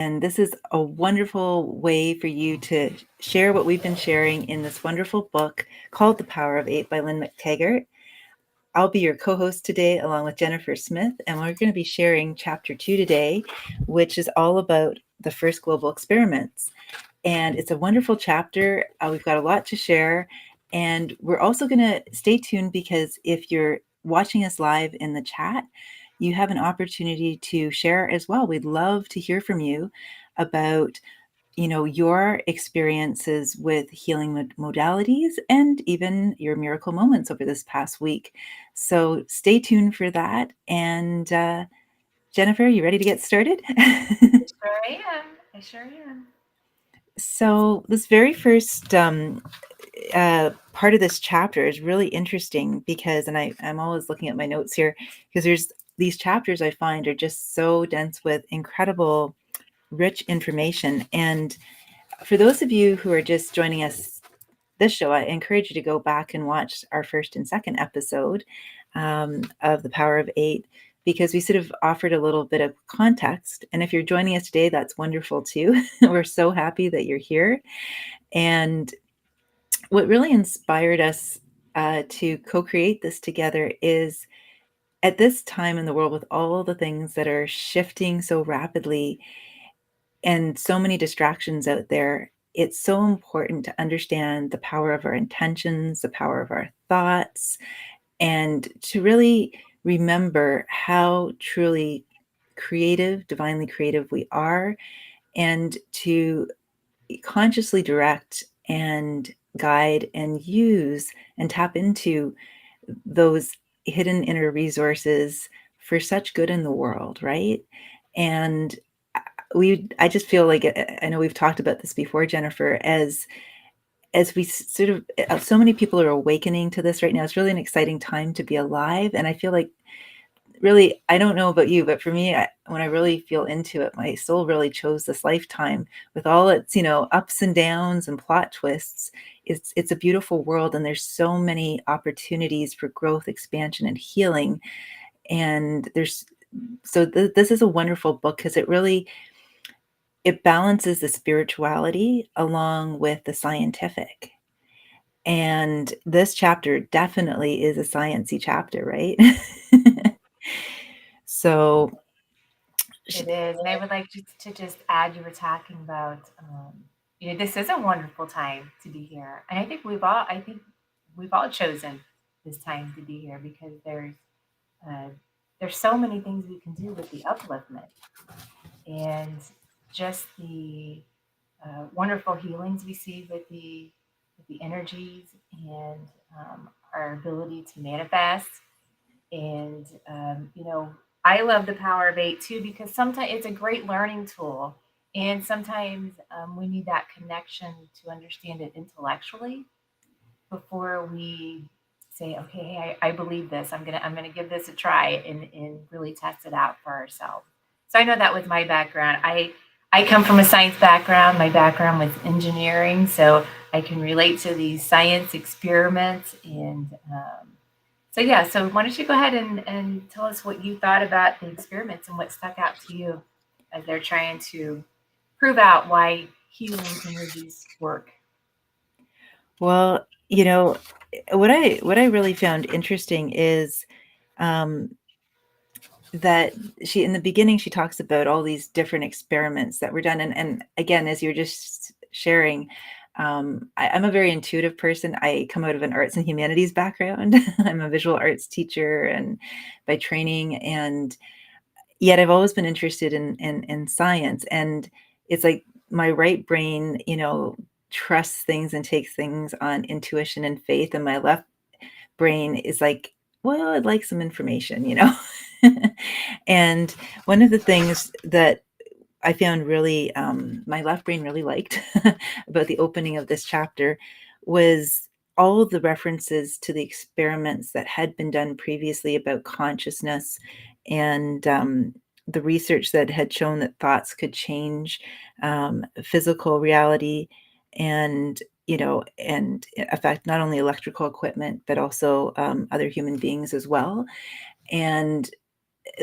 And this is a wonderful way for you to share what we've been sharing in this wonderful book called The Power of Eight by Lynne McTaggart. I'll be your co-host today along with Jennifer Smith, and we're going to be sharing chapter 2 today, which is all about the first global experiments. And it's a wonderful chapter. We've got a lot to share. And we're also going to stay tuned, because if you're watching us live in the chat, you have an opportunity to share as well. We'd love to hear from you about your experiences with healing modalities and even your miracle moments over this past week. So stay tuned for that. And Jennifer, you ready to get started? I sure am. So this very first part of this chapter is really interesting because, and I'm always looking at my notes here, because there's these chapters I find are just so dense with incredible, rich information. And for those of you who are just joining us this show, I encourage you to go back and watch our first and second episode of The Power of Eight, because we sort of offered a little bit of context. And if you're joining us today, that's wonderful too. We're so happy that you're here. And what really inspired us to co-create this together is, at this time in the world, with all the things that are shifting so rapidly and so many distractions out there, it's so important to understand the power of our intentions, the power of our thoughts, and to really remember how truly creative, divinely creative we are, and to consciously direct and guide and use and tap into those hidden inner resources for such good in the world, right? And I just feel like, I know we've talked about this before, Jennifer, as we sort of, so many people are awakening to this right now. It's really an exciting time to be alive. And I feel like, really, I don't know about you, but for me, when I really feel into it, my soul really chose this lifetime with all its, ups and downs and plot twists. It's a beautiful world, and there's so many opportunities for growth, expansion, and healing. And this is a wonderful book because it balances the spirituality along with the scientific. And this chapter definitely is a sciencey chapter, right? So It is. And I would like to just add, you were talking about, this is a wonderful time to be here. And I think we've all chosen this time to be here because uh, there's so many things we can do with the upliftment and just the wonderful healings we see with the energies and our ability to manifest. And, I love the power of eight too, because sometimes it's a great learning tool. And sometimes we need that connection to understand it intellectually before we say, okay, hey, I believe this. I'm gonna give this a try and really test it out for ourselves. So I know that was my background. I come from a science background. My background was engineering, so I can relate to these science experiments. And so yeah, so why don't you go ahead and tell us what you thought about the experiments and what stuck out to you as they're trying to prove out why healing energies work. well, what I really found interesting is, um, that in the beginning, she talks about all these different experiments that were done. And again, as you're just sharing, I'm a very intuitive person. I come out of an arts and humanities background. I'm a visual arts teacher and by training, and yet I've always been interested in science. And it's like my right brain, trusts things and takes things on intuition and faith, and my left brain is like, well, I'd like some information. And one of the things that I found really, my left brain really liked about the opening of this chapter was all of the references to the experiments that had been done previously about consciousness, and the research that had shown that thoughts could change physical reality, and and affect not only electrical equipment but also other human beings as well. And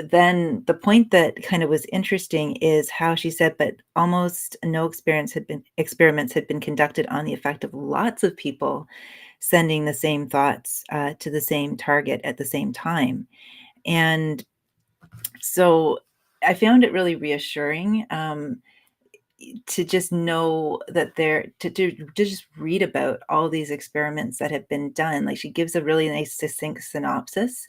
then the point that kind of was interesting is how she said, but almost no experiments had been conducted on the effect of lots of people sending the same thoughts to the same target at the same time. And so I found it really reassuring to just know that to just read about all these experiments that have been done. Like, she gives a really nice succinct synopsis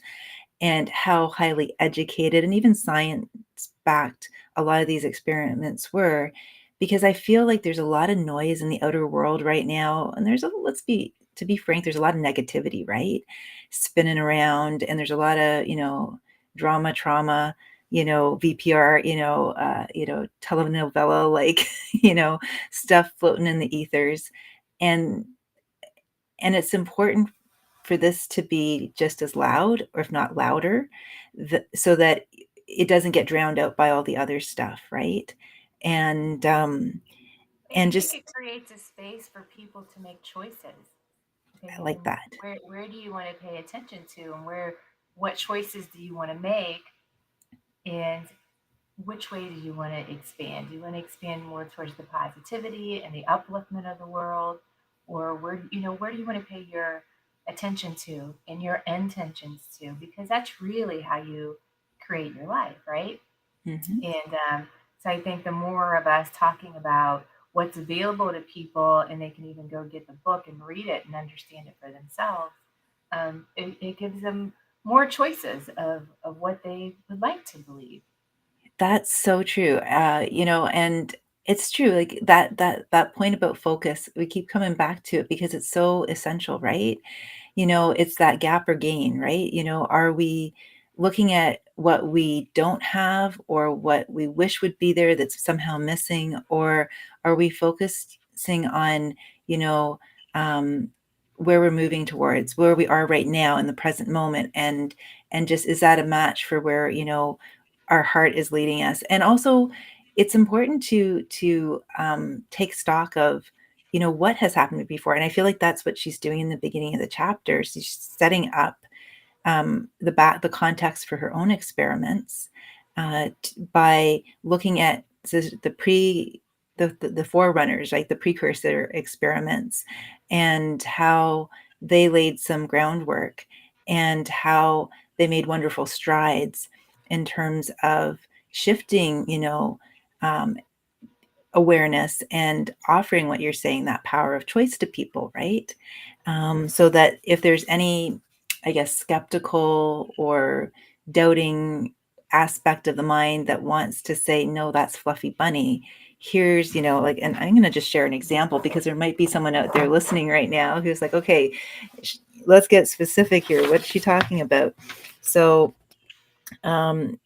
and how highly educated and even science backed a lot of these experiments were, because I feel like there's a lot of noise in the outer world right now, and to be frank, there's a lot of negativity, right, spinning around, and there's a lot of drama, trauma, VPR, telenovela, like, stuff floating in the ethers, and it's important for this to be just as loud, or if not louder, so that it doesn't get drowned out by all the other stuff, right? And And I think just it creates a space for people to make choices. Okay, I like and that. where do you want to pay attention to, and what choices do you want to make, and which way do you want to expand? Do you want to expand more towards the positivity and the upliftment of the world, or where do you want to pay your attention to and your intentions to? Because that's really how you create your life, right? Hmm. And so I think the more of us talking about what's available to people, and they can even go get the book and read it and understand it for themselves, it gives them more choices of what they would like to believe. That's so true. And it's true. Like that point about focus, we keep coming back to it because it's so essential, right? It's that gap or gain, right? Are we looking at what we don't have or what we wish would be there that's somehow missing? Or are we focusing on, you know, um, where we're moving towards, where we are right now in the present moment? And just, is that a match for where, our heart is leading us? And also, it's important to take stock of what has happened before. And I feel like that's what she's doing in the beginning of the chapter. She's setting up the context for her own experiments by looking at the forerunners, like the precursor experiments, and how they laid some groundwork, and how they made wonderful strides in terms of shifting, um, awareness, and offering what you're saying, that power of choice to people, right? So that if there's any, I guess, skeptical or doubting aspect of the mind that wants to say, no, that's fluffy bunny, here's, like, and I'm going to just share an example, because there might be someone out there listening right now who's like, okay, let's get specific here. What's she talking about? So, um,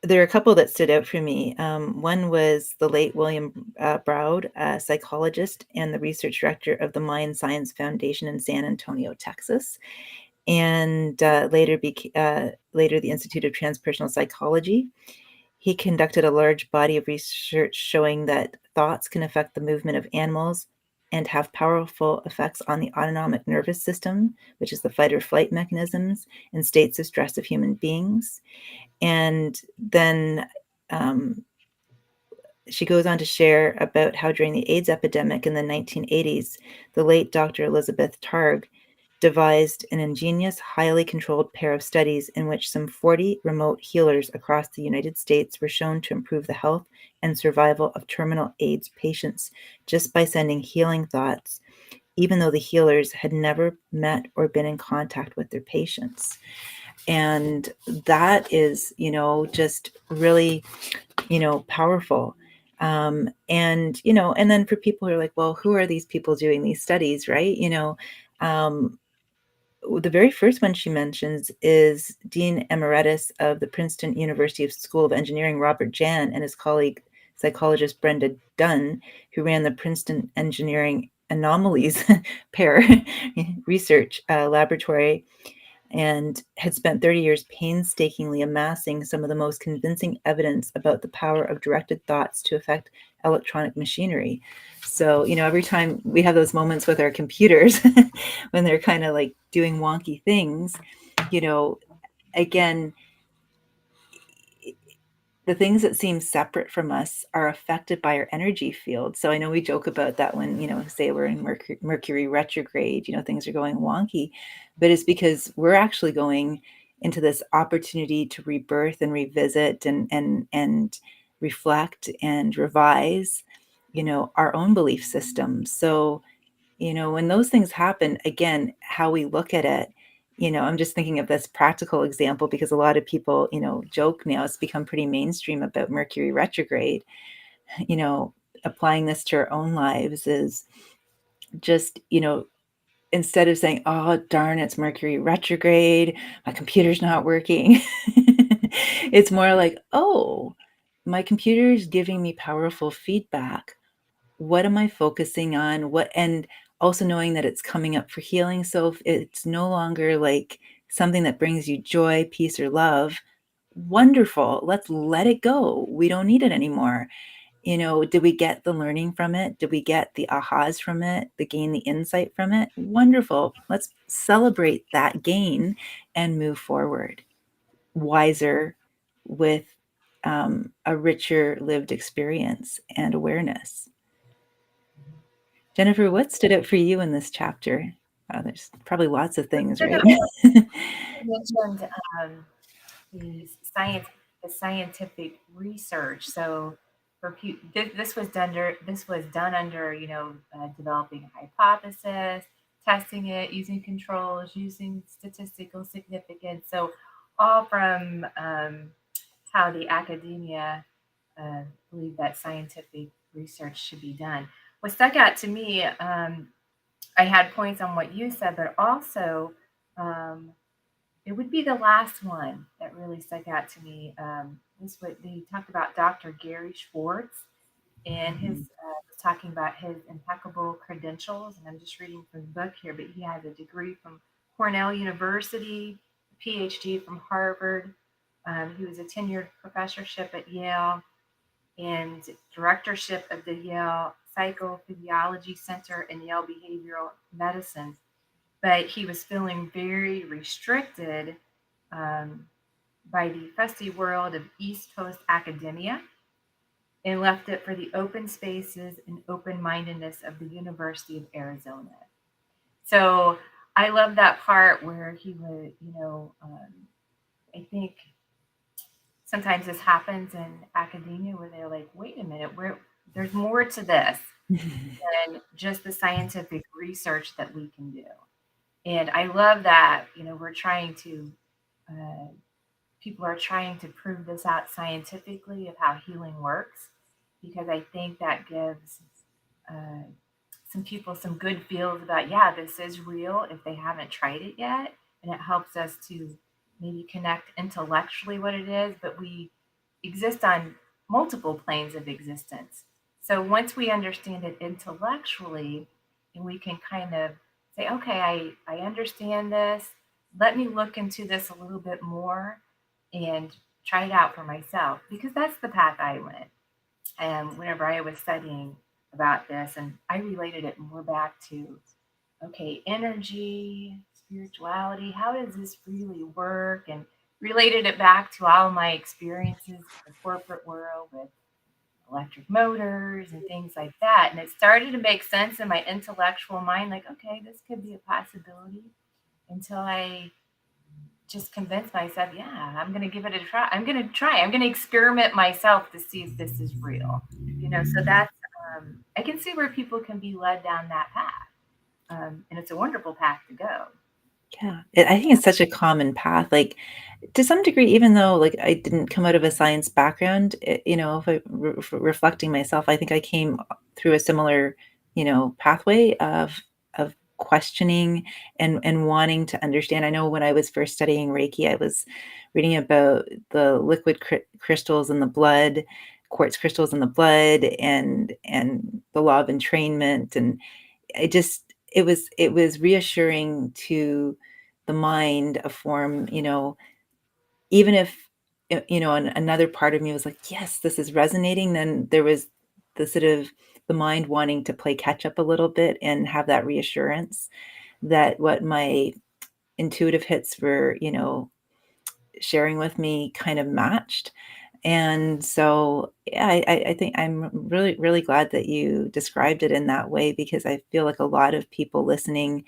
there are a couple that stood out for me. One was the late William Browd, a psychologist and the research director of the Mind Science Foundation in San Antonio, Texas, and later the Institute of Transpersonal Psychology. He conducted a large body of research showing that thoughts can affect the movement of animals and have powerful effects on the autonomic nervous system, which is the fight or flight mechanisms and states of stress of human beings. And then um, she goes on to share about how during the AIDS epidemic in the 1980s, the late Dr. Elizabeth Targ devised an ingenious, highly controlled pair of studies in which some 40 remote healers across the United States were shown to improve the health and survival of terminal AIDS patients just by sending healing thoughts, even though the healers had never met or been in contact with their patients. And that is, just really, powerful. And then for people who are like, well, who are these people doing these studies, right? Um, the very first one she mentions is Dean Emeritus of the Princeton University School of Engineering, Robert Jan, and his colleague, psychologist Brenda Dunn, who ran the Princeton Engineering Anomalies Pair Research Laboratory, and had spent 30 years painstakingly amassing some of the most convincing evidence about the power of directed thoughts to affect electronic machinery. So, every time we have those moments with our computers when they're kind of like doing wonky things, you know, again, the things that seem separate from us are affected by our energy field. So I know we joke about that when, say we're in Mercury retrograde, things are going wonky, but it's because we're actually going into this opportunity to rebirth and revisit and reflect and revise, our own belief system. So, when those things happen, again, how we look at it, I'm just thinking of this practical example because a lot of people, joke now. It's become pretty mainstream about Mercury retrograde. You know, Applying this to our own lives is just, instead of saying, oh, darn, it's Mercury retrograde, my computer's not working, it's more like, oh, my computer is giving me powerful feedback. What am I focusing on? And also knowing that it's coming up for healing. So if it's no longer like something that brings you joy, peace, or love, wonderful. Let's let it go. We don't need it anymore. Did we get the learning from it? Did we get the ahas from it? Gain the insight from it? Wonderful. Let's celebrate that gain and move forward wiser with a richer lived experience and awareness. Jennifer, what stood out for you in this chapter? There's probably lots of things, right? You mentioned the science, the scientific research. So this was done under developing a hypothesis, testing it, using controls, using statistical significance. So all from how the academia believe that scientific research should be done. What stuck out to me, I had points on what you said, but also um, it would be the last one that really stuck out to me. This what they talked about Dr. Gary Schwartz and his was talking about his impeccable credentials. And I'm just reading from the book here, but he has a degree from Cornell University, a PhD from Harvard. He was a tenured professorship at Yale and directorship of the Yale Psychophysiology Center and Yale Behavioral Medicine. But he was feeling very restricted um, by the fusty world of East Coast academia and left it for the open spaces and open mindedness of the University of Arizona. So I love that part where he would, I think sometimes this happens in academia where they're like, wait a minute, there's more to this than just the scientific research that we can do. And I love that, we're trying to, people are trying to prove this out scientifically of how healing works, because I think that gives uh, some people some good feels about, yeah, this is real if they haven't tried it yet. And it helps us to maybe connect intellectually what it is, but we exist on multiple planes of existence. So once we understand it intellectually, and we can kind of say, okay, I understand this. Let me look into this a little bit more and try it out for myself, because that's the path I went. And whenever I was studying about this, and I related it more back to, okay, energy, spirituality, how does this really work? And related it back to all my experiences in the corporate world with electric motors and things like that. And it started to make sense in my intellectual mind, like, okay, this could be a possibility, until I just convinced myself, yeah, I'm going to give it a try. I'm going to try. I'm going to experiment myself to see if this is real. So that's, I can see where people can be led down that path. And it's a wonderful path to go. Yeah, I think it's such a common path. Like to some degree, even though like I didn't come out of a science background, if reflecting myself, I think I came through a similar, pathway of questioning and wanting to understand. I know when I was first studying Reiki, I was reading about the liquid crystals in the blood, quartz crystals in the blood, and the law of entrainment, and it was reassuring to the mind, a form, even if another part of me was like, yes, this is resonating, then there was the sort of the mind wanting to play catch up a little bit and have that reassurance that what my intuitive hits were sharing with me kind of matched. And so, yeah, I think I'm really, really glad that you described it in that way, because I feel like a lot of people listening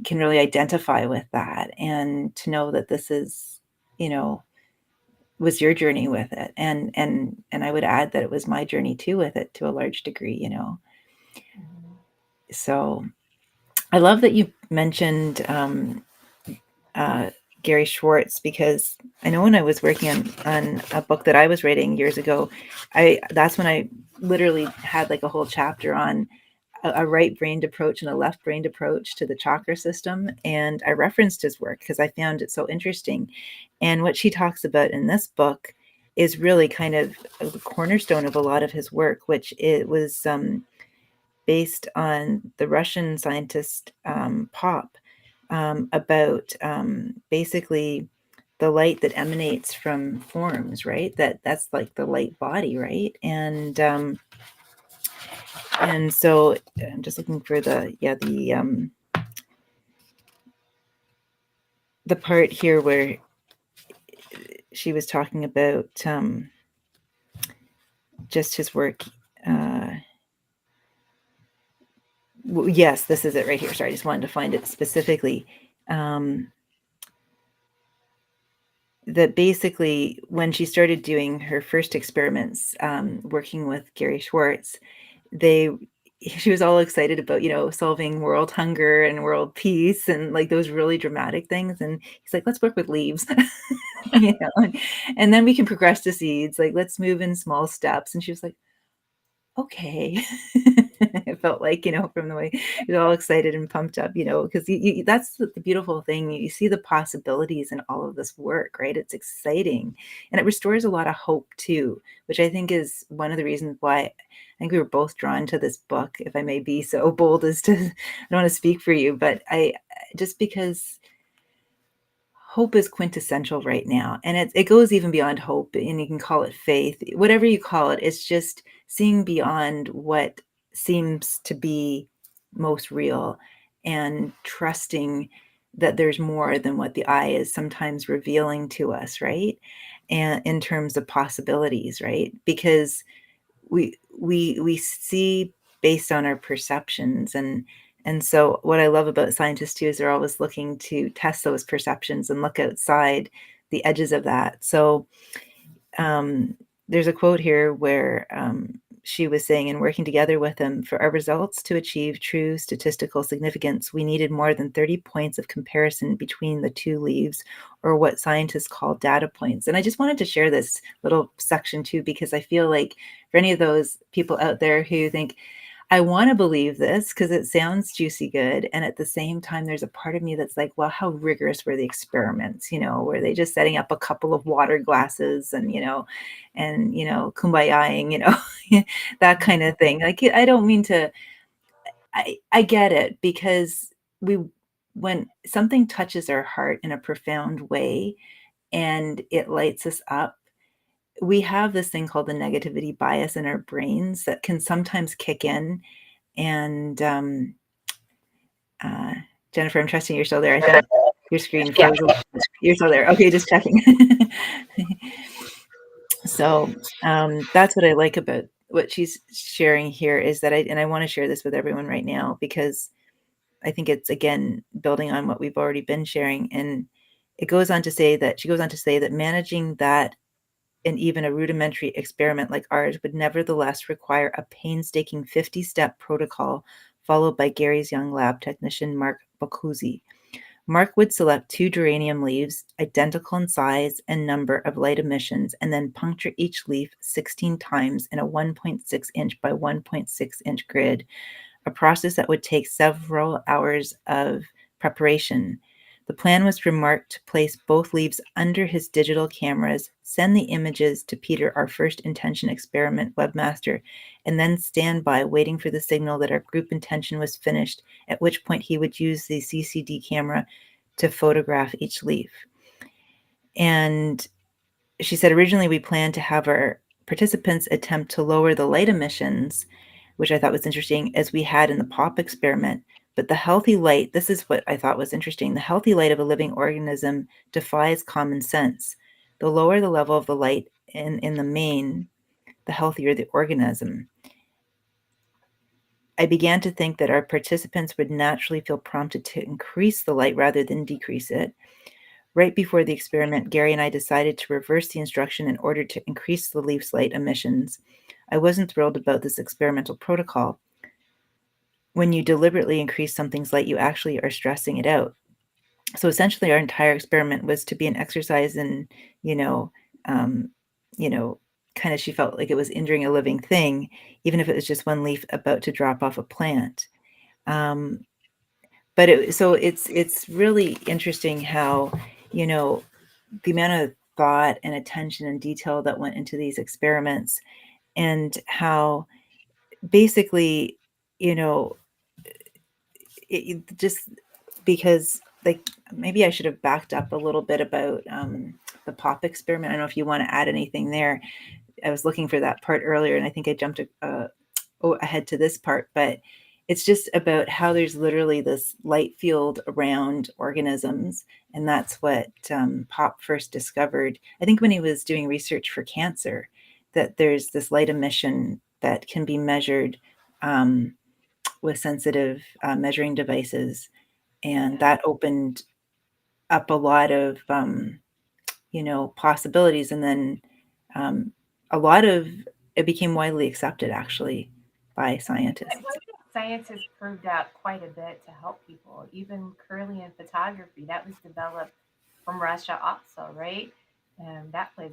can really identify with that, and to know that this is, you know, was your journey with it. And I would add that it was my journey too with it, to a large degree, you know. Mhm. So I love that you mentioned uh, Gary Schwartz, because I know when I was working on a book that I was writing years ago, that's when I literally had like a whole chapter on a right-brained approach and a left-brained approach to the chakra system, and I referenced his work because I found it so interesting. And what she talks about in this book is really kind of the cornerstone of a lot of his work, which it was based on the Russian scientist Pop, about basically the light that emanates from forms, right? That's like the light body, right? And so I'm just looking for the part here where she was talking about just his work. Yes, this is it right here. Sorry, I just wanted to find it specifically. That basically, when she started doing her first experiments, working with Gary Schwartz, they she was all excited about, you know, solving world hunger and world peace and like those really dramatic things. And he's like, let's work with leaves. You know, and then we can progress to seeds. Like, let's move in small steps. And she was like, okay. It felt like, you know, from the way you're all excited and pumped up, you know, because that's the beautiful thing. You see the possibilities in all of this work, right? It's exciting, and it restores a lot of hope too, which I think is one of the reasons why I think we were both drawn to this book, if I may be so bold as to, I don't want to speak for you, but just because hope is quintessential right now, and it goes even beyond hope, and you can call it faith, whatever you call it. It's just seeing beyond what seems to be most real, and trusting that there's more than what the eye is sometimes revealing to us, right? And in terms of possibilities, right? Because we see based on our perceptions, and so what I love about scientists too is they're always looking to test those perceptions and look outside the edges of that. So um, there's a quote here where she was saying, in working together with him, for our results to achieve true statistical significance, we needed more than 30 points of comparison between the two leaves, or what scientists call data points. And I just wanted to share this little section too, because I feel like for any of those people out there who think, I want to believe this because it sounds juicy good. And at the same time, there's a part of me that's like, well, how rigorous were the experiments? You know, were they just setting up a couple of water glasses and, you know, kumbayaing, you know, that kind of thing. Like, I don't mean to, I get it, because we, when something touches our heart in a profound way and it lights us up, we have this thing called the negativity bias in our brains that can sometimes kick in. And uh, Jennifer, I'm trusting you're still there. I think your screen Yeah. froze. You're still there. Okay, just checking. So that's what I like about what she's sharing here, is that I want to share this with everyone right now, because I think it's, again, building on what we've already been sharing. And it goes on to say that she goes on to say that managing that and even a rudimentary experiment like ours would nevertheless require a painstaking 50-step protocol followed by Gary's young lab technician, Mark Boccuzzi. Mark would select 2 geranium leaves, identical in size and number of light emissions, and then puncture each leaf 16 times in a 1.6 inch by 1.6 inch grid, a process that would take several hours of preparation. The plan was for Mark to place both leaves under his digital cameras, send the images to Peter, our first intention experiment webmaster, and then stand by waiting for the signal that our group intention was finished, at which point he would use the CCD camera to photograph each leaf. And she said, originally we planned to have our participants attempt to lower the light emissions, which I thought was interesting, as we had in the POP experiment. But the healthy light, this is what I thought was interesting, the healthy light of a living organism defies common sense. The lower the level of the light in the main, the healthier the organism. I began to think that our participants would naturally feel prompted to increase the light rather than decrease it. Right before the experiment, Gary and I decided to reverse the instruction in order to increase the leaf's light emissions. I wasn't thrilled about this experimental protocol. When you deliberately increase something's light, you actually are stressing it out. So essentially, our entire experiment was to be an exercise in, you know, um, you know, kind of she felt like it was injuring a living thing, even if it was just one leaf about to drop off a plant. Um, but it's really interesting how, you know, the amount of thought and attention and detail that went into these experiments, and how basically, you know, it just because, like, maybe I should have backed up a little bit about the pop experiment. I don't know if you want to add anything there. I was looking for that part earlier, and I think I jumped ahead to this part, but it's just about how there's literally this light field around organisms, and that's what Pop first discovered. I think when he was doing research for cancer, that there's this light emission that can be measured with sensitive measuring devices, and Yeah. that opened up a lot of possibilities, and then um, a lot of it became widely accepted actually by I scientists. think science has proved out quite a bit to help people. Even Kirlian photography that was developed from Russia, also, right? That was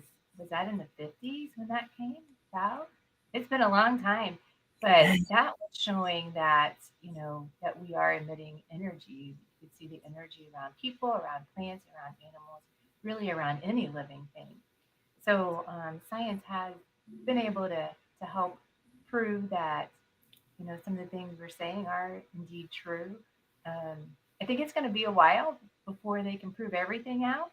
that in the 50s when that came out? It's been a long time, but that was showing that that we are emitting energy. You could see the energy around people, around plants, around animals, really around any living thing. So science has been able to help prove that some of the things we're saying are indeed true. Um, I think it's going to be a while before they can prove everything out.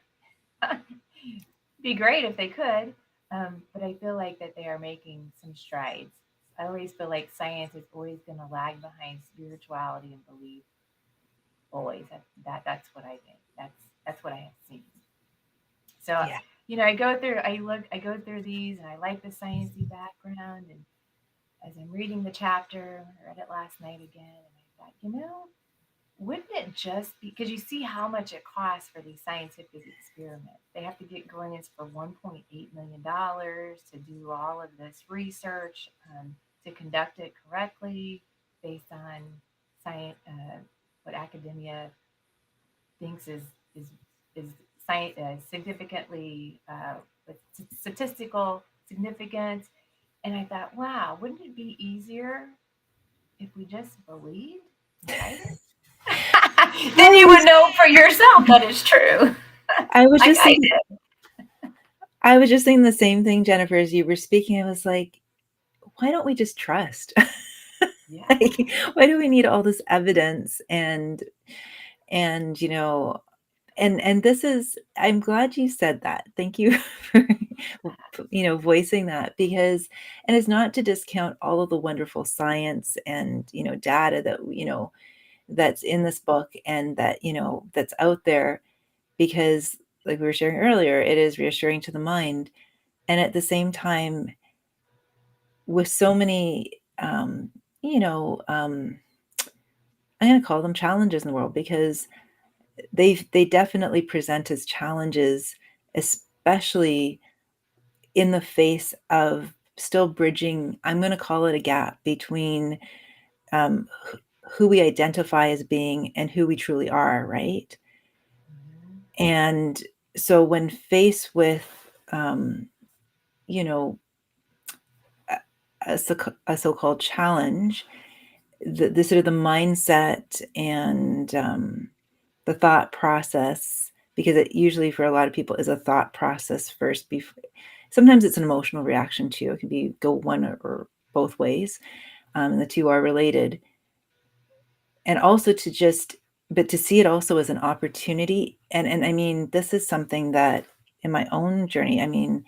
Be great if they could, but I feel like that they are making some strides. I always feel like science is always going to lag behind spirituality and belief. Always. That's what I think. That's what I have seen. So Yeah. I go through these, and I like the sciencey background. And as I'm reading the chapter, I read it last night again, and I thought, wouldn't it just be because you see how much it costs for these scientific experiments? They have to get grants for $1.8 million to do all of this research, to conduct it correctly based on science, what academia thinks is is science, significantly with statistical significance. And I thought, wow, wouldn't it be easier if we just believed and tried it? Then I you would was know for yourself that it's true. I was Like just I thinking did. I was just thinking the same thing, Jennifer, as you were speaking. I was like, why don't we just trust? Yeah. Like, why do we need all this evidence? And and this is, I'm glad you said that. Thank you for voicing that, because, and it's not to discount all of the wonderful science and data that that's in this book, and that that's out there, because like we were sharing earlier, it is reassuring to the mind. And at the same time, with so many you know um I'm going to call them challenges in the world, because they definitely present as challenges, especially in the face of still bridging, I'm going to call it a gap between who we identify as being and who we truly are, right? Mhm. And so when faced with um, you know a, a so-called challenge, the sort of the mindset and the thought process, because it usually for a lot of people is a thought process first. Before, sometimes it's an emotional reaction too. It can be go one or both ways, and the two are related. And also to just, but to see it also as an opportunity. And I mean, this is something that in my own journey, I mean,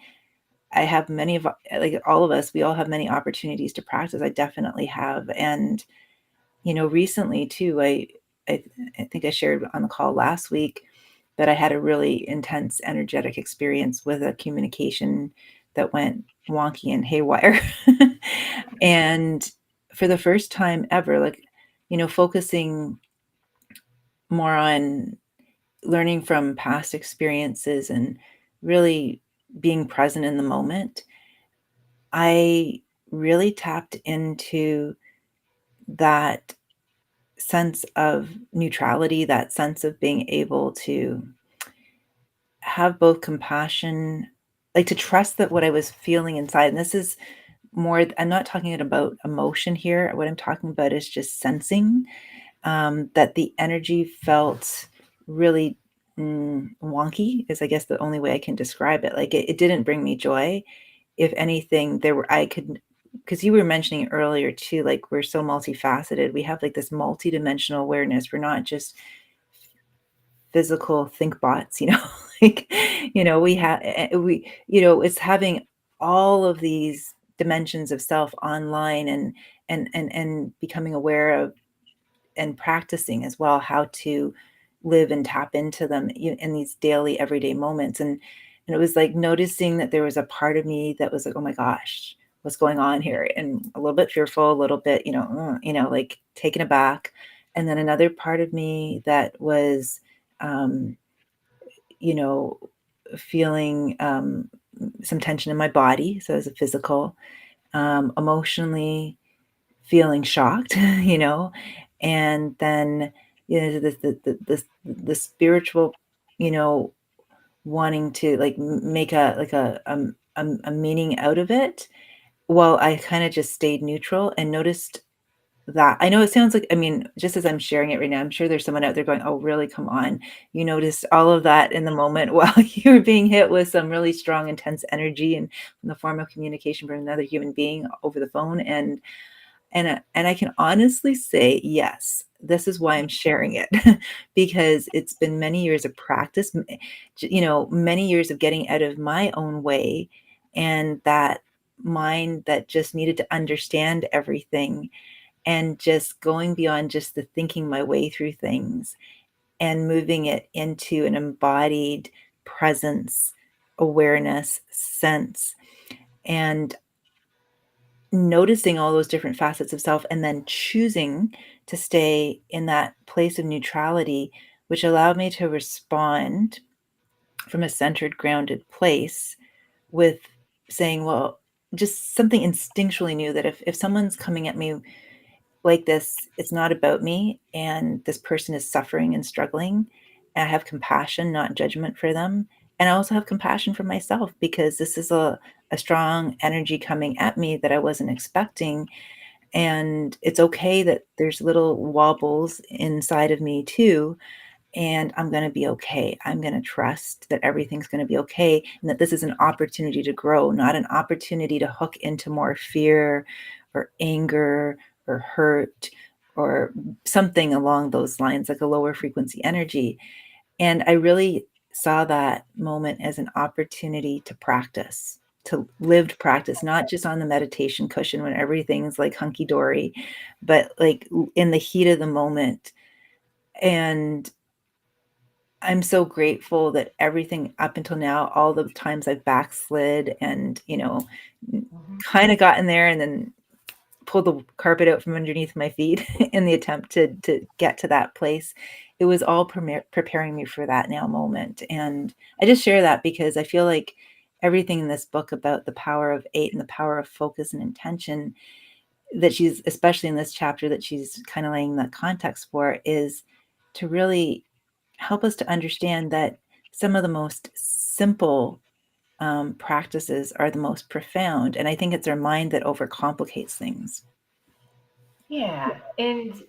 I have many of, like all of us, we all have many opportunities to practice. I definitely have. And recently too, I I think I shared on the call last week that I had a really intense energetic experience with a communication that went wonky and haywire. And for the first time ever, like, focusing more on learning from past experiences and really being present in the moment, I really tapped into that sense of neutrality, that sense of being able to have both compassion, like to trust that what I was feeling inside, and this is more, I'm not talking about emotion here. What I'm talking about is just sensing that the energy felt really wonky, is I guess the only way I can describe it. Like it didn't bring me joy. If anything, I could, because you were mentioning earlier too, like we're so multifaceted. We have like this multidimensional awareness. We're not just physical think bots, like, we have, it's having all of these dimensions of self online, and becoming aware of and practicing as well how to live and tap into them in these daily everyday moments. And it was like noticing that there was a part of me that was like, oh my gosh, what's going on here, and a little bit fearful, a little bit, like taken aback. And then another part of me that was um you know feeling some tension in my body, so as a physical, emotionally feeling shocked, and then the spiritual, you know, wanting to like make a meaning out of it, while I kind of just stayed neutral and noticed that. I know it sounds like, I mean, just as I'm sharing it right now, I'm sure there's someone out there going, "Oh, really? Come on. You noticed all of that in the moment while you were being hit with some really strong, intense energy and in the form of communication from another human being over the phone." And I can honestly say, yes, this is why I'm sharing it, because it's been many years of practice, many years of getting out of my own way, and that mind that just needed to understand everything, and just going beyond just the thinking my way through things and moving it into an embodied presence, awareness, sense, and noticing all those different facets of self, and then choosing to stay in that place of neutrality, which allowed me to respond from a centered, grounded place with saying, well, just something instinctually knew that if someone's coming at me like this, it's not about me, and this person is suffering and struggling. And I have compassion, not judgment for them. And I also have compassion for myself, because this is a strong energy coming at me that I wasn't expecting. And it's okay that there's little wobbles inside of me too. And I'm going to be okay. I'm going to trust that everything's going to be okay, and that this is an opportunity to grow, not an opportunity to hook into more fear or anger or hurt or something along those lines, like a lower frequency energy. And I really saw that moment as an opportunity to practice, to lived practice, not just on the meditation cushion when everything's like hunky dory, but like in the heat of the moment. And I'm so grateful that everything up until now, all the times I've backslid and, Mhm. kind of gotten there and then pulled the carpet out from underneath my feet in the attempt to get to that place, it was all preparing me for that now moment. And I just share that because I feel like everything in this book about the power of 8 and the power of focus and intention, that she's, especially in this chapter, that she's kind of laying that context for, is to really help us to understand that some of the most simple practices are the most profound. And I think it's our mind that overcomplicates things. Yeah. And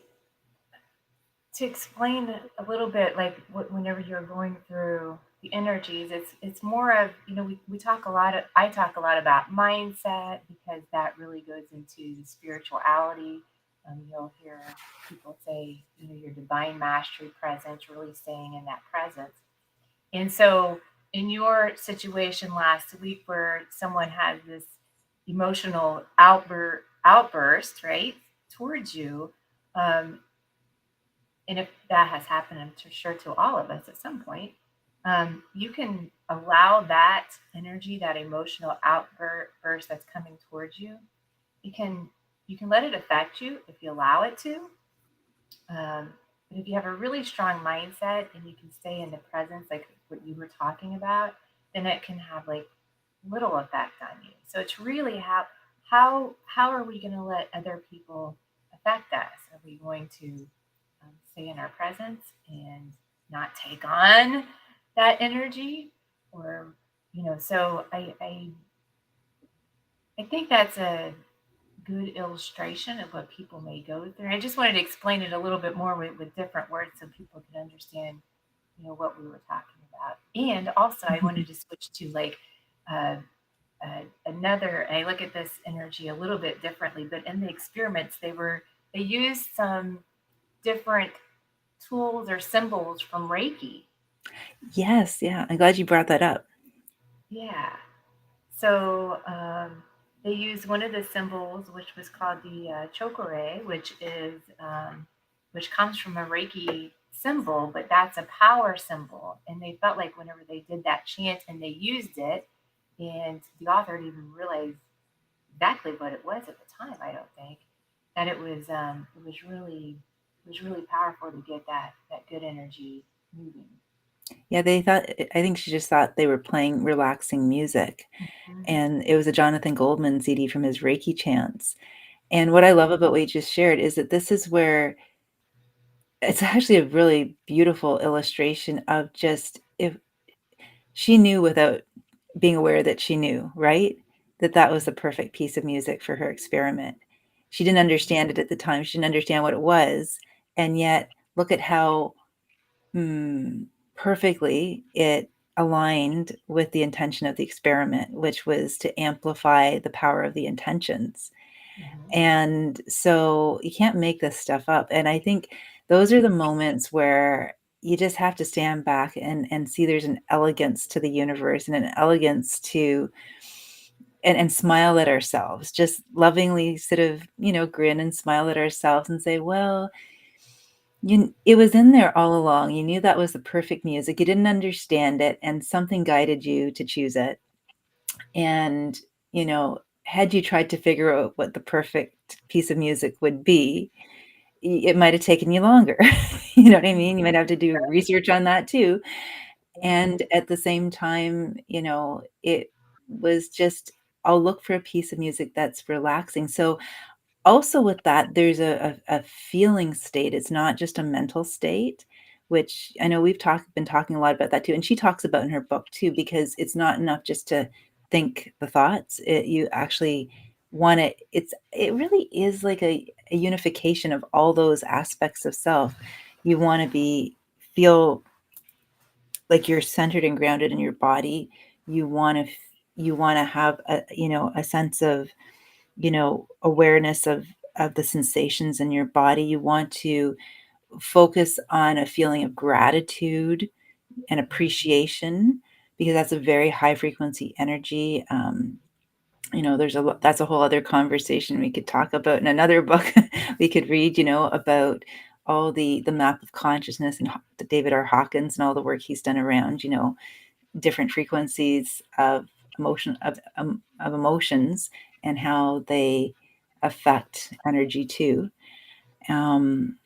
to explain a little bit, like whenever you're going through the energies, it's more of, we talk a lot of, I talk a lot about mindset, because that really goes into the spirituality. You'll hear people say, your divine mastery presence, really staying in that presence. And so in your situation last week, where someone had this emotional outburst, right, towards you, um, and if that has happened, I'm sure to all of us at some point, you can allow that energy, that emotional outburst that's coming towards you, you can you can let it affect you if you allow it to. But if you have a really strong mindset and you can stay in the presence, like what you were talking about, then it can have like little effect on you. So it's really how are we going to let other people affect us? Are we going to stay in our presence and not take on that energy, or So I think that's a good illustration of what people may go through. I just wanted to explain it a little bit more with different words so people could understand, what we were talking about. And also, I wanted to switch to like uh, another. And I look at this energy a little bit differently, but in the experiments, they used some different tools or symbols from Reiki. Yes, yeah. I'm glad you brought that up. Yeah. So they used one of the symbols, which was called the chokore, which comes from a Reiki symbol, but that's a power symbol. And they felt like whenever they did that chant and they used it, and the author didn't even realize exactly what it was at the time. I don't think that it was really powerful to get that good energy moving. Yeah, I think she just thought they were playing relaxing music. Mhm. And it was a Jonathan Goldman CD from his Reiki chants. And what I love about what you just shared is that this is where it's actually a really beautiful illustration of just if she knew without being aware that she knew, right? That that was the perfect piece of music for her experiment. She didn't understand it at the time. She didn't understand what it was. And yet, look at how mm, perfectly it aligned with the intention of the experiment, which was to amplify the power of the intentions. Mhm. And so you can't make this stuff up. And I think those are the moments where you just have to stand back and see there's an elegance to the universe and an elegance to and smile at ourselves, just lovingly sort of, grin and smile at ourselves and say, well, it was in there all along. You knew that was the perfect music. You didn't understand it, and something guided you to choose it. And, had you tried to figure out what the perfect piece of music would be, it might have taken you longer. You know what I mean? You might have to do research on that too. And at the same time, it was just, I'll look for a piece of music that's relaxing. So also with that, there's a feeling state. It's not just a mental state, which I know been talking a lot about that too, and she talks about in her book too, because it's not enough just to think the thoughts. You actually want it really is like a unification of all those aspects of self. You want to feel like you're centered and grounded in your body. You want to have a sense of awareness of the sensations in your body. You want to focus on a feeling of gratitude and appreciation, because that's a very high frequency energy. That's a whole other conversation we could talk about in another book we could read, about all the map of consciousness and David R. Hawkins and all the work he's done around, different frequencies of emotions and how they affect energy too. Um,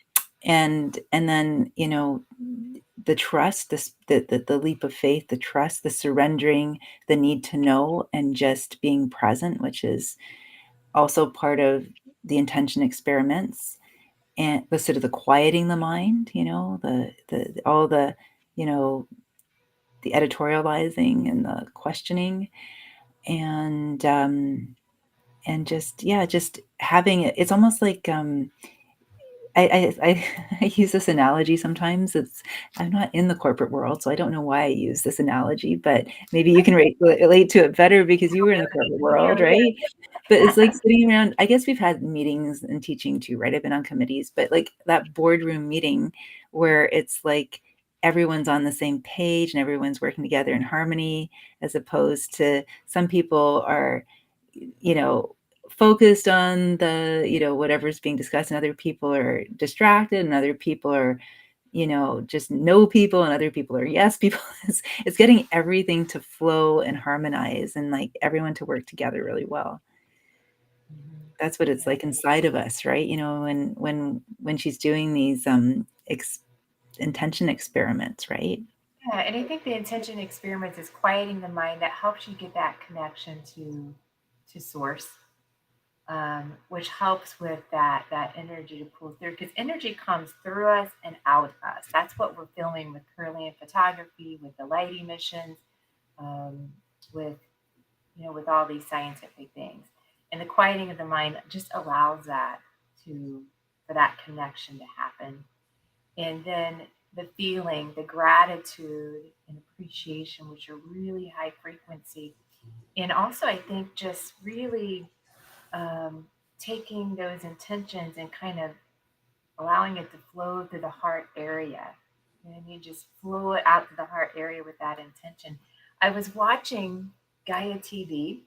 and then the trust, the leap of faith, the trust, the surrendering, the need to know, and just being present, which is also part of the intention experiments, and the sort of the quieting the mind, the all the you know the editorializing and the questioning, and and just, yeah, just having it. It's almost like I use this analogy sometimes. I'm not in the corporate world, so I don't know why I use this analogy, but maybe you can relate to it better because you were in the corporate world, right? But it's like sitting around. I guess we've had meetings and teaching too, right? I've been on committees, but like that boardroom meeting where it's like everyone's on the same page and everyone's working together in harmony, as opposed to some people are, you know, focused on the, whatever's being discussed, and other people are distracted, and other people are just no people and other people are yes people. It's getting everything to flow and harmonize and like everyone to work together really well. Mhm. That's what it's Yeah. like inside of us, right? When she's doing these intention experiments, right? Yeah, and I think the intention experiments is quieting the mind that helps you get that connection to source, which helps with that energy to pull through because energy comes through us and out us. That's what we're filming with Kirlian photography, with the light emissions, um, with with all these scientific things. And the quieting of the mind just allows that to for that connection to happen. And then the feeling, the gratitude and appreciation, which are really high frequency. And also, I think just really um, taking those intentions and kind of allowing it to flow through the heart area. And you just flow it out to the heart area with that intention. I was watching Gaia TV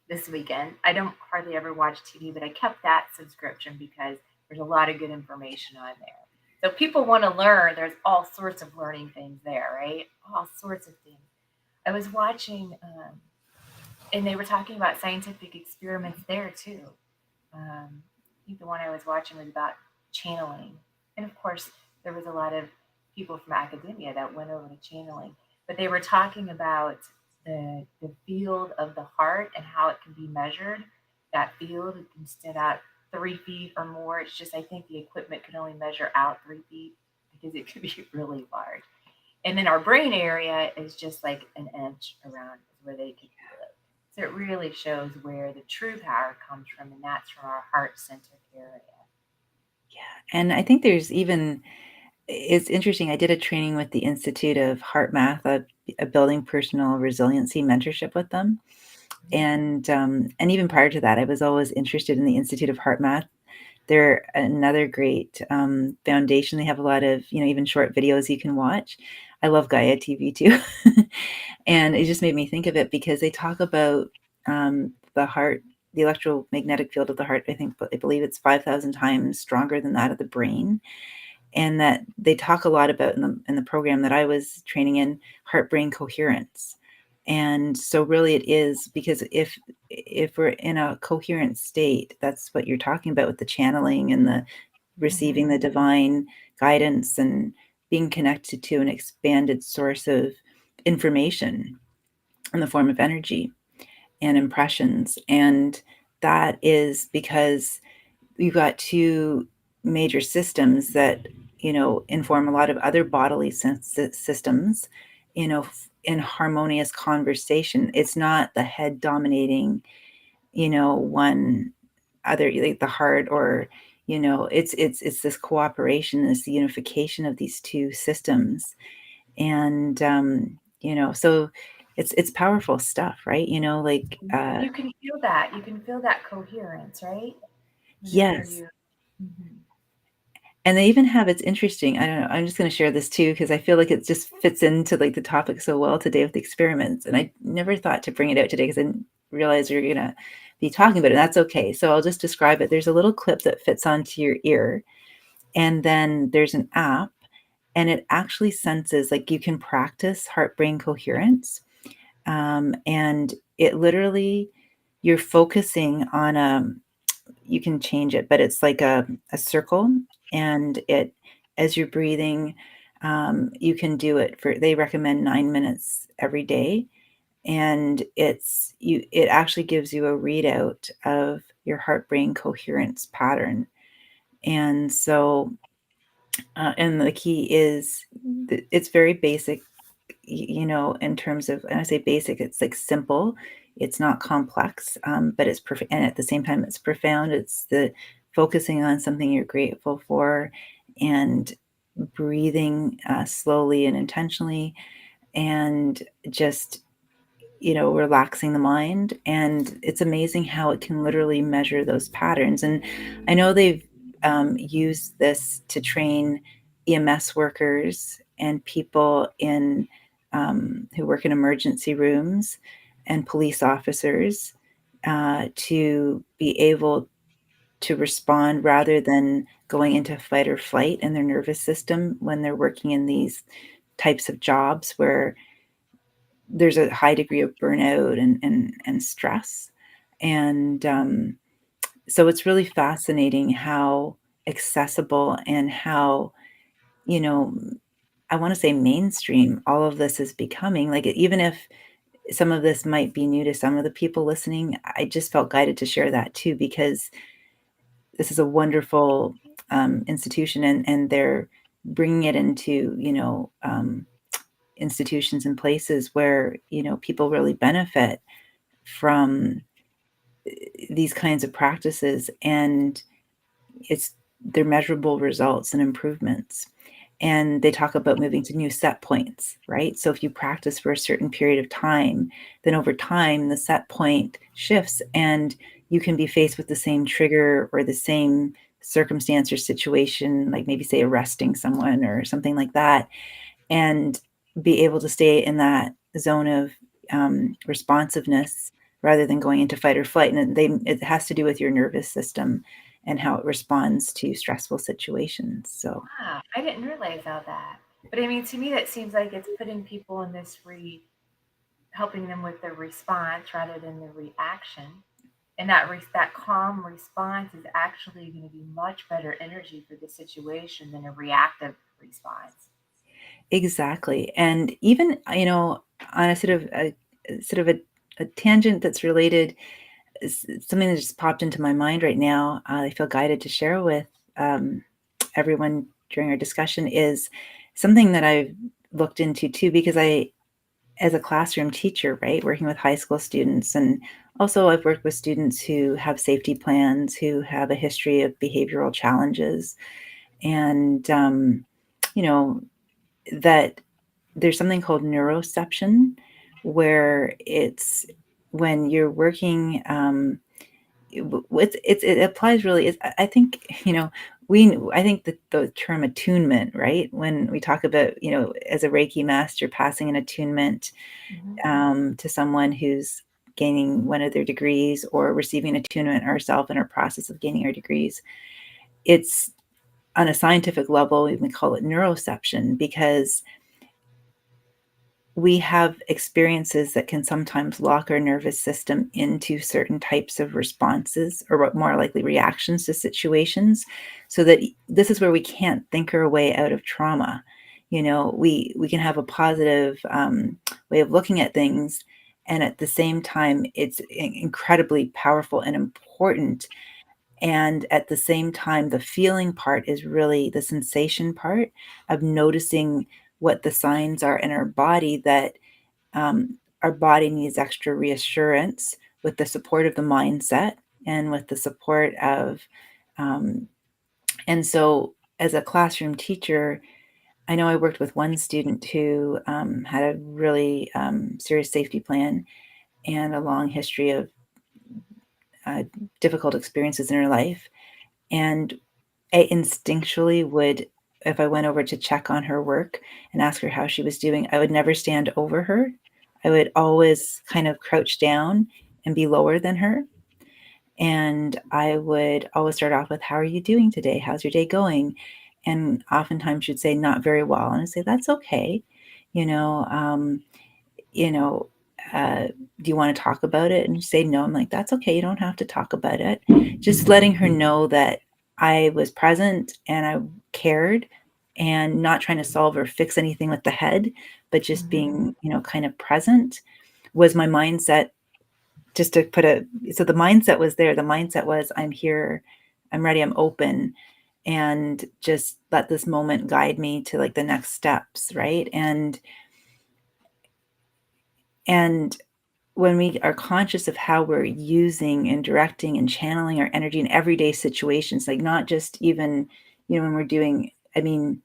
this weekend. I don't hardly ever watch TV, but I kept that subscription because there's a lot of good information on there. So people want to learn. There's all sorts of learning things there, right? All sorts of things. I was watching, and they were talking about scientific experiments there too. I think the one I was watching was about channeling, and of course, there was a lot of people from academia that went over to channeling, but they were talking about the field of the heart and how it can be measured. That field it can stand out 3 feet or more. It's just I think the equipment can only measure out 3 feet because it could be really large. And then our brain area is just like an inch around is where they can feel it. So it really shows where the true power comes from, and that's from our heart center area. Yeah. And I think there's even, it's interesting. I did a training with the Institute of Heart Math, a building personal resiliency mentorship with them. And even prior to that, I was always interested in the Institute of Heart Math. They're another great foundation. They have a lot of, even short videos you can watch. I love Gaia TV too. And it just made me think of it because they talk about the heart, the electromagnetic field of the heart. I believe it's 5,000 times stronger than that of the brain. And that they talk a lot about in the program that I was training in, heart brain coherence. And so really it is because if we're in a coherent state, that's what you're talking about with the channeling and the receiving Mm-hmm. the divine guidance and being connected to an expanded source of information in the form of energy and impressions. And that is because we've got two major systems that inform a lot of other bodily systems in harmonious conversation. It's not the head dominating one other, like the heart, or it's this cooperation, this unification of these two systems. And so it's powerful stuff, right? Like You can feel that. You can feel that coherence, right? Whenever yes. you. Mhm. And they even have, it's interesting. I don't know. I'm just going to share this too because I feel like it just fits into like the topic so well today with the experiments. And I never thought to bring it out today because I didn't realize you're going to be talking about it. And that's okay. So I'll just describe it. There's a little clip that fits onto your ear, and then there's an app, and it actually senses, like, you can practice heart brain coherence. And it literally, you're focusing on you can change it, but it's like a circle, and as you're breathing, you can do it they recommend 9 minutes every day, and it actually gives you a readout of your heart brain coherence pattern. And so, and the key is, it's very basic, in terms of, and I say basic, it's like simple, it's not complex, but it's perfect. And at the same time, it's profound. It's the focusing on something you're grateful for, and breathing slowly and intentionally, and just relaxing the mind. And it's amazing how it can literally measure those patterns. And I know they've used this to train EMS workers and people who work in emergency rooms, and police officers, to be able to respond rather than going into fight or flight in their nervous system when they're working in these types of jobs where there's a high degree of burnout and stress. And so it's really fascinating how accessible and how, you know, I want to say mainstream all of this is becoming. Like, even if some of this might be new to some of the people listening, I just felt guided to share that too, because this is a wonderful institution, and they're bringing it into, institutions and places where, people really benefit from these kinds of practices, and it's they're measurable results and improvements. And they talk about moving to new set points, right? So if you practice for a certain period of time, then over time the set point shifts, and you can be faced with the same trigger or the same circumstance or situation, like maybe say arresting someone or something like that, and be able to stay in that zone of responsiveness rather than going into fight or flight. And it has to do with your nervous system and how it responds to stressful situations. So Wow, I didn't realize all that. But I mean, to me, that seems like it's putting people in this helping them with the response rather than the reaction. And that calm response is actually going to be much better energy for the situation than a reactive response. exactly. And even, on a a tangent that's related, something that just popped into my mind right now, I feel guided to share with everyone during our discussion, is something that I've looked into too, because as a classroom teacher, right, working with high school students, and also I've worked with students who have safety plans, who have a history of behavioral challenges, and, you know, that there's something called neuroception, where it's when you're working, it applies really. I think, I think that the term attunement, right? When we talk about, as a Reiki master, passing an attunement Mhm. to someone who's gaining one of their degrees, or receiving attunement ourselves in our process of gaining our degrees, it's on a scientific level, we call it neuroception, because we have experiences that can sometimes lock our nervous system into certain types of responses, or what more likely reactions to situations, so that this is where we can't think our way out of trauma. We can have a positive way of looking at things, and at the same time it's incredibly powerful and important. And at the same time, the feeling part is really the sensation part of noticing what the signs are in our body, that our body needs extra reassurance, with the support of the mindset and with the support of, um, and so as a classroom teacher, I know I worked with one student who had a really serious safety plan and a long history of uh, difficult experiences in her life. And I instinctually would, if I went over to check on her work and ask her how she was doing, I would never stand over her. I would always kind of crouch down and be lower than her. And I would always start off with, "How are you doing today? How's your day going?" And oftentimes she'd say, "Not very well." And I'd say, "That's okay. You know, um, you know, do you want to talk about it?" And she'd say, "No." I'm like, "That's okay. You don't have to talk about it." Just letting her know that I was present and I cared, and not trying to solve or fix anything with the head, but just Mhm. being, kind of present, was my mindset. Just to put a So the mindset was there. The mindset was, I'm here, I'm ready, I'm open, and just let this moment guide me to, like, the next steps, right? And when we are conscious of how we're using and directing and channeling our energy in everyday situations, like, not just even, when we're doing, I mean,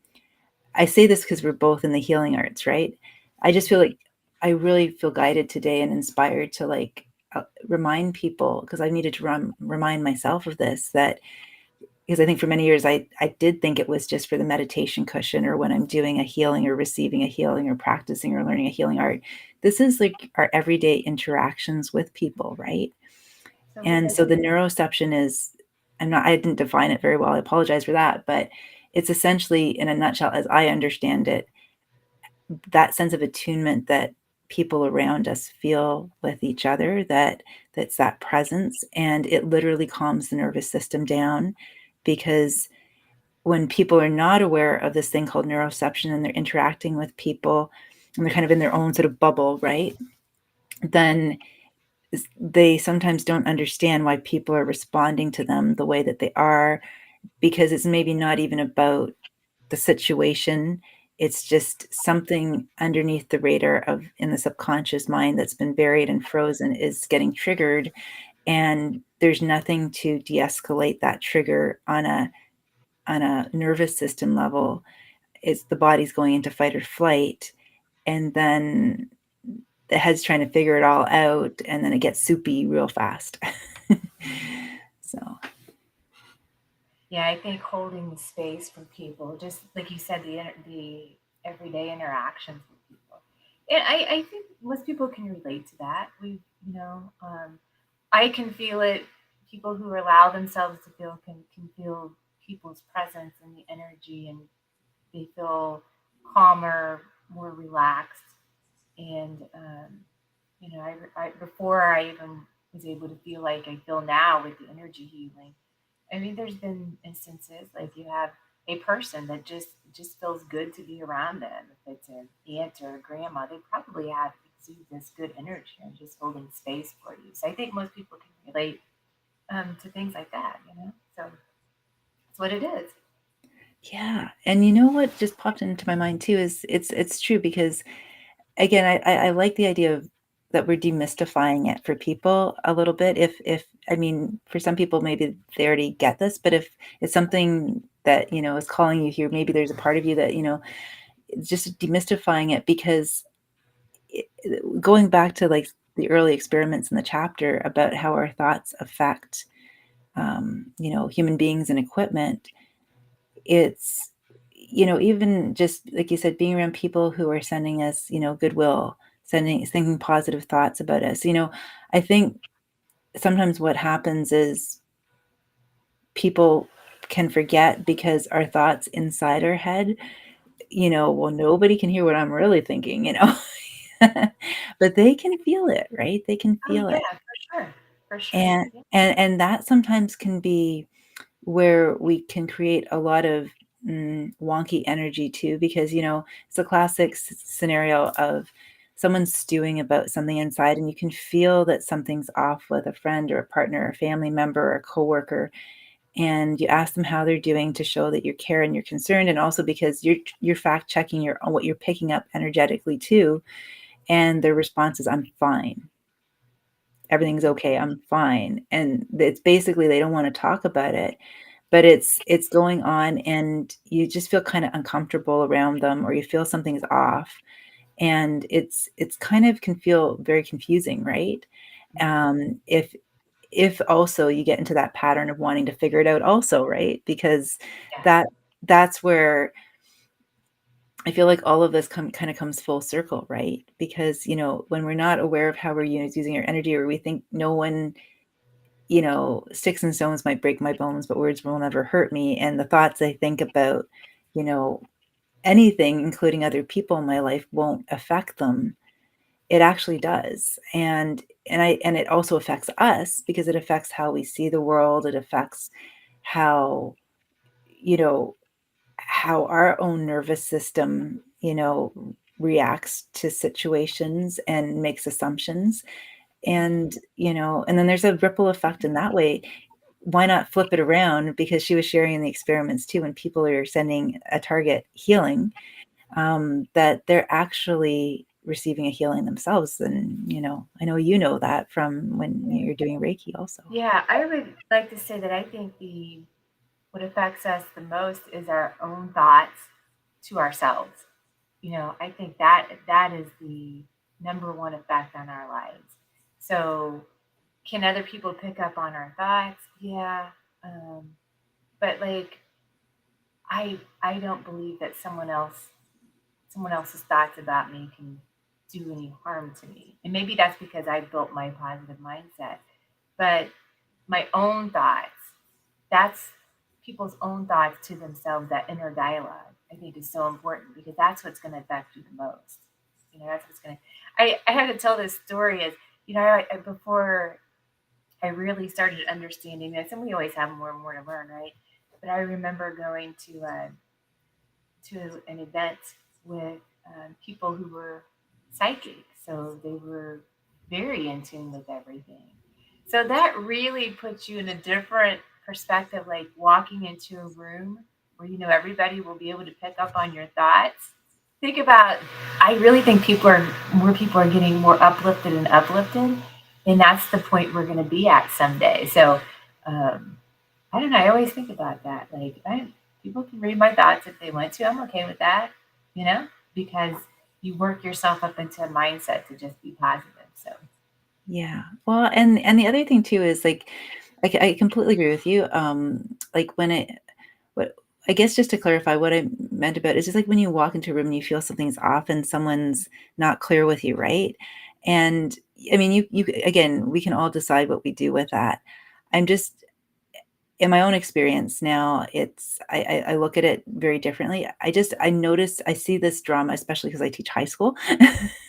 I say this because we're both in the healing arts, right? I just feel like I really feel guided today and inspired to, like, remind people, because I needed to remind myself of this, that because I think for many years I did think it was just for the meditation cushion, or when I'm doing a healing or receiving a healing or practicing or learning a healing art. This is like our everyday interactions with people, right? And so the Absolutely. neuroception is, I didn't define it very well. I apologize for that, but it's essentially, in a nutshell, as I understand it, that sense of attunement that people around us feel with each other, that's that presence, and it literally calms the nervous system down, because when people are not aware of this thing called neuroception and they're interacting with people and they're kind of in their own sort of bubble, right? Then they sometimes don't understand why people are responding to them the way that they are, because it's maybe not even about the situation. It's just something underneath the radar of in the subconscious mind that's been buried and frozen is getting triggered, and there's nothing to de-escalate that trigger on a nervous system level. It's the body's going into fight or flight, and then the head's trying to figure it all out, and then it gets soupy real fast. So, Yeah, I think holding the space for people, just like you said, the everyday interactions with people, and I think most people can relate to that. You know, I can feel it. People who allow themselves to feel can feel people's presence and the energy, and they feel calmer, more relaxed, and before I even was able to feel like I feel now with the energy healing. I mean, there's been instances like you have a person that just feels good to be around them. If it's an aunt or a grandma, they probably have exude this good energy and just holding space for you. So I think most people can relate to things like that. So that's what it is. yeah, and you know what just popped into my mind too is it's true, because again, I like the idea of that we're demystifying it for people a little bit. If I mean, for some people, maybe they already get this, but if it's something that, is calling you here, maybe there's a part of you that, just demystifying it, because going back to like the early experiments in the chapter about how our thoughts affect, human beings and equipment, it's, even just like you said, being around people who are sending us, goodwill, thinking positive thoughts about us. I think sometimes what happens is people can forget, because our thoughts inside our head, well, nobody can hear what I'm really thinking. But they can feel it, right? They can Oh feel yeah, it. for sure. And Yeah. and that sometimes can be where we can create a lot of wonky energy too, because it's a classic scenario of someone stewing about something inside, and you can feel that something's off with a friend or a partner or a family member or a coworker, and you ask them how they're doing to show that you care and you're concerned, and also because you're fact checking your what you're picking up energetically too, and their response is, "I'm fine. Everything's okay. I'm fine." And it's basically they don't want to talk about it, but it's going on, and you just feel kind of uncomfortable around them, or you feel something's off, and it's kind of can feel very confusing, right? If also you get into that pattern of wanting to figure it out also, right? Because Yes. that that's where I feel like all of this kind of comes full circle, right? Because, when we're not aware of how we're using our energy, or we think no one, sticks and stones might break my bones, but words will never hurt me. And the thoughts I think about, you know, anything, including other people in my life, won't affect them. It actually does. And it also affects us, because it affects how we see the world. It affects how, you know, how our own nervous system, reacts to situations and makes assumptions. And then there's a ripple effect in that way. Why not flip it around? Because she was sharing in the experiments too, when people are sending a target healing, that they're actually receiving a healing themselves. And, I know that from when you're doing Reiki also. Yeah, I would like to say that I think the what affects us the most is our own thoughts to ourselves. I think that is the number one effect on our lives. So, can other people pick up on our thoughts? Yeah, but like I don't believe that someone else's thoughts about me can do any harm to me. And maybe that's because I built my positive mindset. But my own thoughts, that's people's own thoughts to themselves, that inner dialogue, I think is so important because that's what's going to affect you the most. That's what's going to, I had to tell this story as, before I really started understanding this, and we always have more and more to learn, right? But I remember going to an event with people who were psychic, so they were very in tune with everything. So that really puts you in a different perspective, like walking into a room where everybody will be able to pick up on your thoughts. Think about, I really think people are getting more uplifted and uplifted, and that's the point we're going to be at someday. So um, I don't know. I always think about that. Like, people can read my thoughts if they want to. I'm okay with that, you know, because you work yourself up into a mindset to just be positive. So, Yeah. Well, and the other thing too is like, I completely agree with you. Like when what I guess just to clarify what I meant about it is just like when you walk into a room and you feel something's off and someone's not clear with you, right? And I mean, you again, we can all decide what we do with that. I'm just in my own experience now, I look at it very differently. I notice I see this drama, especially because I teach high school.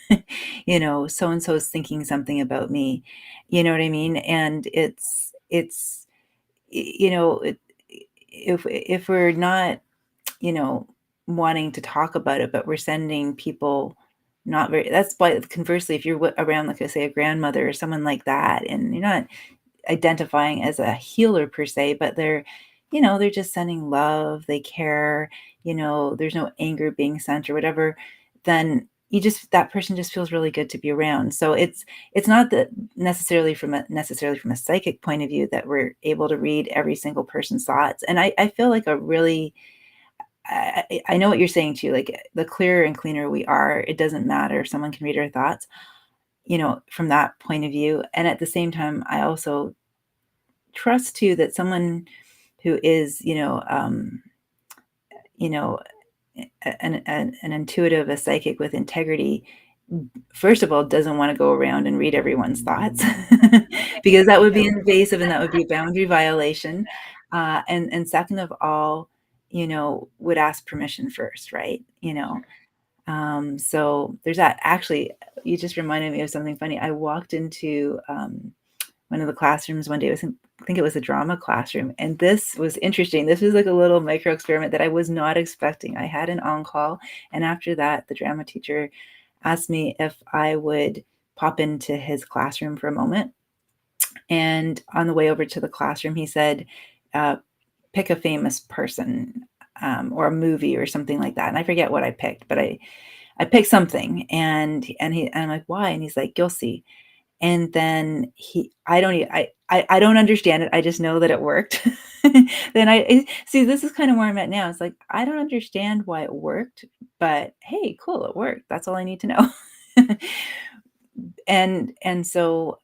So and so is thinking something about me. You know what I mean? And it's if we're not you know wanting to talk about it, but we're sending people not very. That's why conversely, if you're around, like I say, a grandmother or someone like that, and you're not identifying as a healer per se, but they're just sending love, they care, there's no anger being sent or whatever, then that person just feels really good to be around. So it's not that necessarily from a psychic point of view that we're able to read every single person's thoughts. And I feel like I know what you're saying too, like the clearer and cleaner we are, it doesn't matter if someone can read our thoughts, from that point of view. And at the same time, I also trust too that someone who is, you know, an intuitive, a psychic with integrity, first of all, doesn't want to go around and read everyone's thoughts because that would be invasive and that would be a boundary violation. And second of all, would ask permission first, right? So there's that. Actually, you just reminded me of something funny. I walked into one of the classrooms one day. I think it was a drama classroom. And this was interesting. This was like a little micro experiment that I was not expecting. I had an on-call. And after that, the drama teacher asked me if I would pop into his classroom for a moment. And on the way over to the classroom, he said, pick a famous person or a movie or something like that. And I forget what I picked, but I picked something. And I'm like, why? And he's like, you'll see. And then I don't understand it. I just know that it worked. Then I see, this is kind of where I'm at now. It's like, I don't understand why it worked, but hey, cool, it worked. That's all I need to know. And so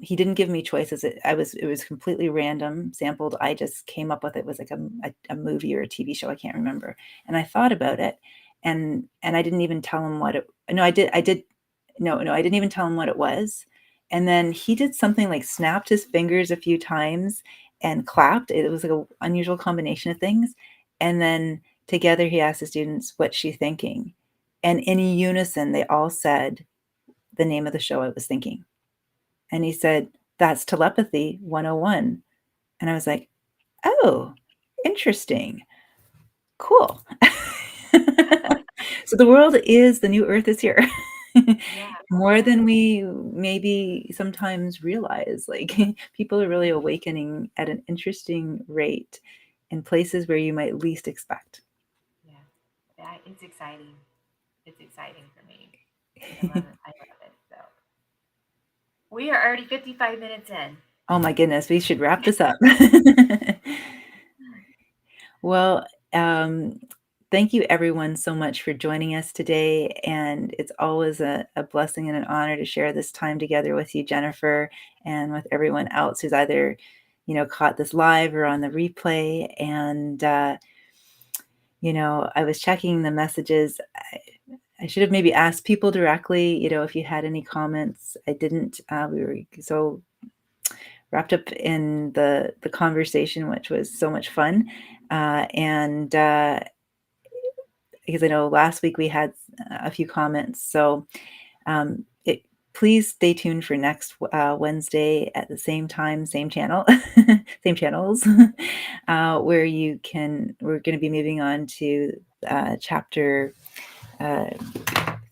he didn't give me choices. It was completely random sampled. I just came up with it. It was like a movie or a TV show. I can't remember. And I thought about it, and I didn't even tell him what it. No, I did. No, I didn't even tell him what it was. And then he did something like snapped his fingers a few times and clapped. It was like an unusual combination of things. And then together he asked the students, "What's she thinking?" And in unison, they all said the name of the show I was thinking. And he said, "That's telepathy 101." And I was like, "Oh, interesting. Cool." So the world is the new earth is here. yeah, More yeah, than we maybe sometimes realize. Like people are really awakening at an interesting rate in places where you might least expect. yeah. It's exciting. It's exciting for me. I love it. I love it. So we are already 55 minutes in. Oh my goodness, we should wrap this up. Well, thank you everyone so much for joining us today. And it's always a blessing and an honor to share this time together with you, Jennifer, and with everyone else who's either, caught this live or on the replay. And, I was checking the messages. I should have maybe asked people directly, if you had any comments. I didn't. We were so wrapped up in the conversation, which was so much fun. And because I know last week we had a few comments, so please stay tuned for next Wednesday at the same time, same channel, same channels, where we're going to be moving on to chapter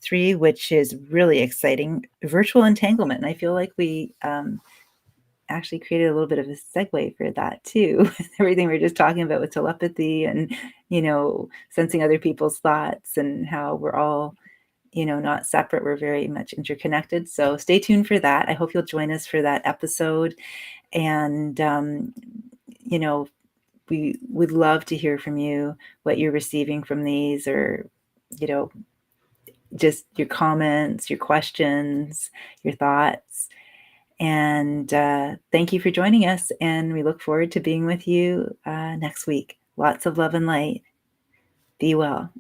3, which is really exciting, virtual entanglement. And I feel like we actually created a little bit of a segue for that too. Everything we we're just talking about with telepathy and, sensing other people's thoughts and how we're all, not separate. We're very much interconnected. So stay tuned for that. I hope you'll join us for that episode. And, we would love to hear from you, what you're receiving from these, or, just your comments, your questions, your thoughts. And thank you for joining us. And we look forward to being with you next week. Lots of love and light. Be well.